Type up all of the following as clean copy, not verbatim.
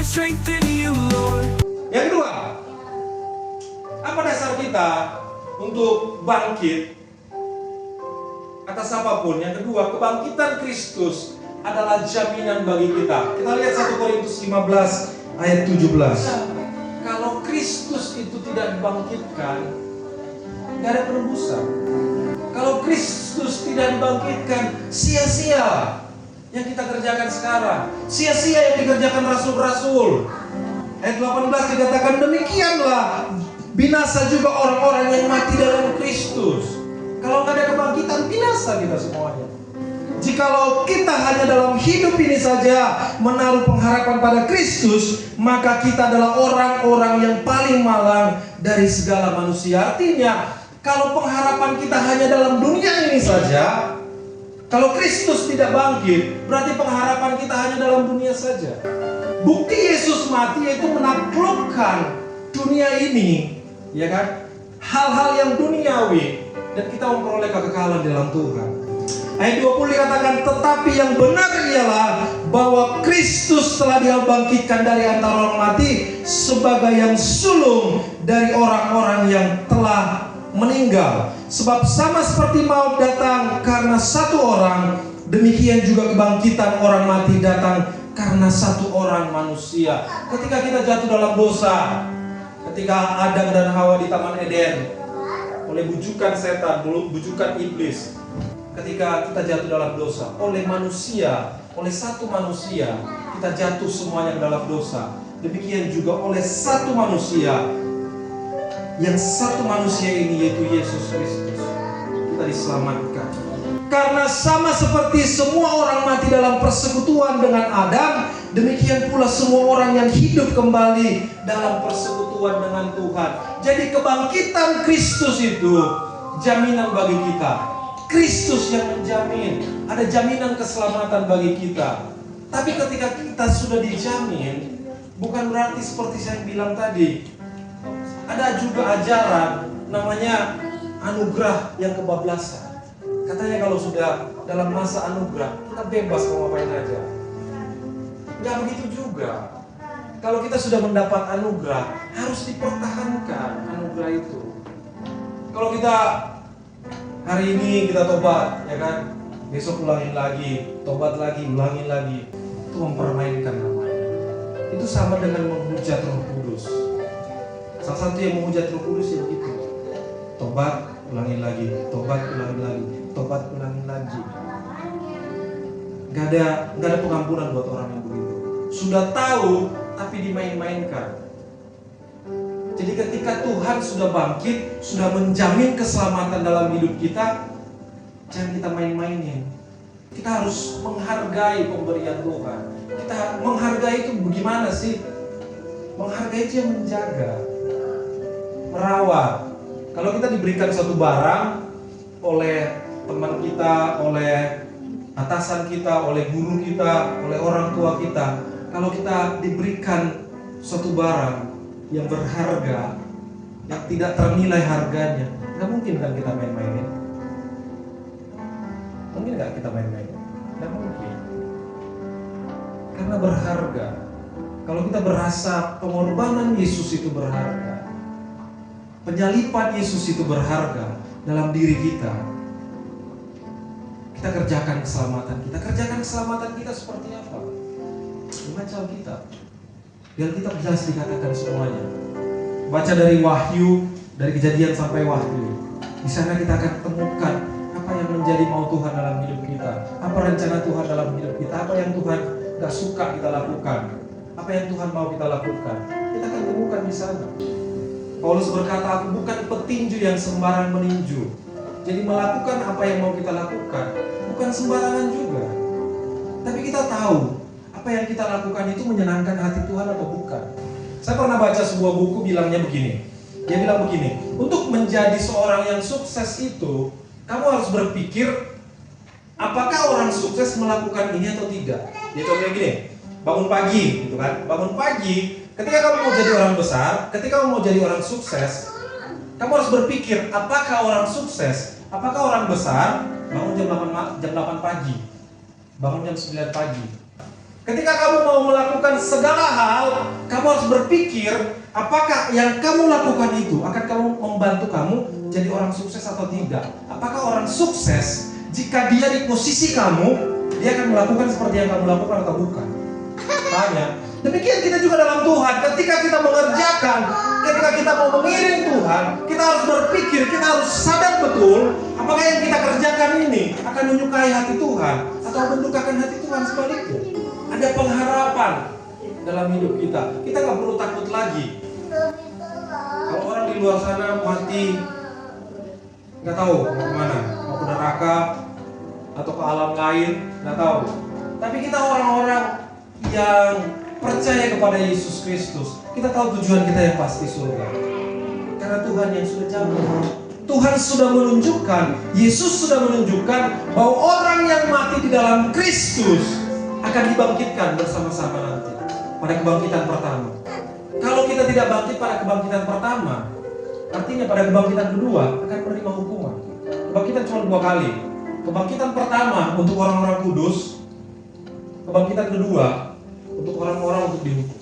strength in you, Lord. Yang kedua, apa dasar kita untuk bangkit atas apapun? Yang kedua, kebangkitan Kristus adalah jaminan bagi kita. Kita lihat 1 Korintus 15 ayat 17. Kalau Kristus itu tidak dibangkitkan, gak ada penebusan. Kalau Kristus tidak dibangkitkan, sia-sia yang kita kerjakan sekarang, sia-sia yang dikerjakan rasul-rasul. Ayat 18 dikatakan, demikianlah binasa juga orang-orang yang mati dalam Kristus. Kalau nggak ada kebangkitan, binasa kita semuanya. Jikalau kita hanya dalam hidup ini saja menaruh pengharapan pada Kristus, maka kita adalah orang-orang yang paling malang dari segala manusia. Artinya, kalau pengharapan kita hanya dalam dunia ini saja, kalau Kristus tidak bangkit, berarti pengharapan kita hanya dalam dunia saja. Bukti Yesus mati yaitu menaklukkan dunia ini, ya kan? Hal-hal yang duniawi, dan kita memperoleh kekekalan dalam Tuhan. Ayat 20 dikatakan, tetapi yang benar ialah bahwa Kristus telah dibangkitkan dari antara orang mati sebagai yang sulung dari orang-orang yang telah meninggal. Sebab sama seperti maut datang karena satu orang, demikian juga kebangkitan orang mati datang karena satu orang manusia. Ketika kita jatuh dalam dosa, ketika Adam dan Hawa di Taman Eden oleh bujukan setan, bujukan iblis, ketika kita jatuh dalam dosa oleh manusia, oleh satu manusia, kita jatuh semuanya ke dalam dosa. Demikian juga oleh satu manusia, yang satu manusia ini yaitu Yesus Kristus, kita diselamatkan. Karena sama seperti semua orang mati dalam persekutuan dengan Adam, demikian pula semua orang yang hidup kembali dalam persekutuan dengan Tuhan. Jadi kebangkitan Kristus itu jaminan bagi kita. Kristus yang menjamin, ada jaminan keselamatan bagi kita. Tapi ketika kita sudah dijamin, bukan berarti seperti saya bilang tadi, ada juga ajaran namanya anugerah yang kebablasan. Katanya kalau sudah dalam masa anugerah, kita bebas mau ngapain aja. Nggak begitu juga. Kalau kita sudah mendapat anugerah, harus dipertahankan anugerah itu. Kalau kita hari ini kita tobat, ya kan? Besok ulangin lagi, tobat lagi, ulangin lagi. Itu mempermainkan namanya. Itu sama dengan menghujat Roh Kudus. Salah satu yang menghujat Roh Kudus ya begitu. Tobat, ulangin lagi, tobat, ulangin lagi, tobat, ulangin lagi. Gak ada pengampunan buat orang yang begitu. Sudah tahu tapi dimain-mainkan. Jadi ketika Tuhan sudah bangkit, sudah menjamin keselamatan dalam hidup kita, jangan kita main-mainin. Kita harus menghargai pemberian Tuhan. Kita menghargai itu bagaimana sih? Menghargai itu yang menjaga, merawat. Kalau kita diberikan suatu barang oleh teman kita, oleh atasan kita, oleh guru kita, oleh orang tua kita, kalau kita diberikan suatu barang yang berharga, yang tidak ternilai harganya, nggak mungkin kan kita main-mainin? Mungkin nggak kita main-mainin? Nggak mungkin. Karena berharga. Kalau kita berasa pengorbanan Yesus itu berharga, penyalipan Yesus itu berharga dalam diri kita, kita kerjakan keselamatan kita. Kerjakan keselamatan kita seperti apa? Baca Alkitab. Di Alkitab jelas dikatakan semuanya. Baca dari Wahyu, dari Kejadian sampai Wahyu. Di sana kita akan temukan apa yang menjadi mau Tuhan dalam hidup kita, apa rencana Tuhan dalam hidup kita, apa yang Tuhan gak suka kita lakukan, apa yang Tuhan mau kita lakukan. Kita akan temukan di sana. Paulus berkata, aku bukan petinju yang sembarang meninju. Jadi melakukan apa yang mau kita lakukan bukan sembarangan juga. Tapi kita tahu apa yang kita lakukan itu menyenangkan hati Tuhan atau bukan. Saya pernah baca sebuah buku bilangnya begini. Dia bilang begini, untuk menjadi seorang yang sukses itu, kamu harus berpikir apakah orang sukses melakukan ini atau tidak. Dia contohnya gini, bangun pagi gitu kan. Bangun pagi, ketika kamu mau jadi orang besar, ketika kamu mau jadi orang sukses, kamu harus berpikir apakah orang sukses, apakah orang besar bangun jam 8 pagi, bangun jam 9 pagi. Ketika kamu mau melakukan segala hal, kamu harus berpikir apakah yang kamu lakukan itu akan kamu membantu kamu jadi orang sukses atau tidak. Apakah orang sukses jika dia di posisi kamu, dia akan melakukan seperti yang kamu lakukan atau bukan? Tanya. Demikian kita juga dalam Tuhan. Ketika kita mengerjakan, ketika kita mau mengiring Tuhan, kita harus berpikir, kita harus sadar betul apakah yang kita kerjakan ini akan menyukai hati Tuhan atau mendukakan hati Tuhan sebaliknya. Ada pengharapan dalam hidup kita. Kita nggak perlu takut lagi. Kalau orang di luar sana mati, nggak tahu mau kemana, mau ke neraka atau ke alam lain, nggak tahu. Tapi kita orang-orang yang percaya kepada Yesus Kristus, kita tahu tujuan kita yang pasti surga. Karena Tuhan yang sudah jamin. Tuhan sudah menunjukkan, Yesus sudah menunjukkan bahwa orang yang mati di dalam Kristus akan dibangkitkan bersama-sama nanti pada kebangkitan pertama. Kalau kita tidak bangkit pada kebangkitan pertama, artinya pada kebangkitan kedua akan menerima hukuman. Kebangkitan cuma 2 kali. Kebangkitan pertama untuk orang-orang kudus, kebangkitan kedua untuk orang-orang untuk dihukum.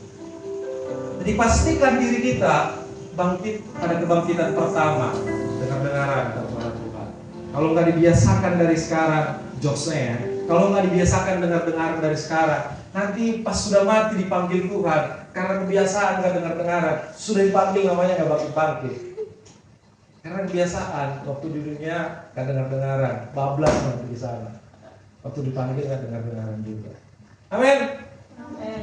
Jadi pastikan diri kita bangkit pada kebangkitan pertama. Dengar-dengaran kata suara Tuhan. Kalau nggak dibiasakan dari sekarang, jokesnya ya. Kalau nggak dibiasakan dengar-dengaran dari sekarang, nanti pas sudah mati dipanggil Tuhan, karena kebiasaan nggak dengar-dengaran, sudah dipanggil namanya nggak bangkit-bangkit. Karena kebiasaan, waktu di dunia nggak dengar-dengaran, bablas nanti di sana. Waktu dipanggil nggak dengar-dengaran juga. Amin. Amin.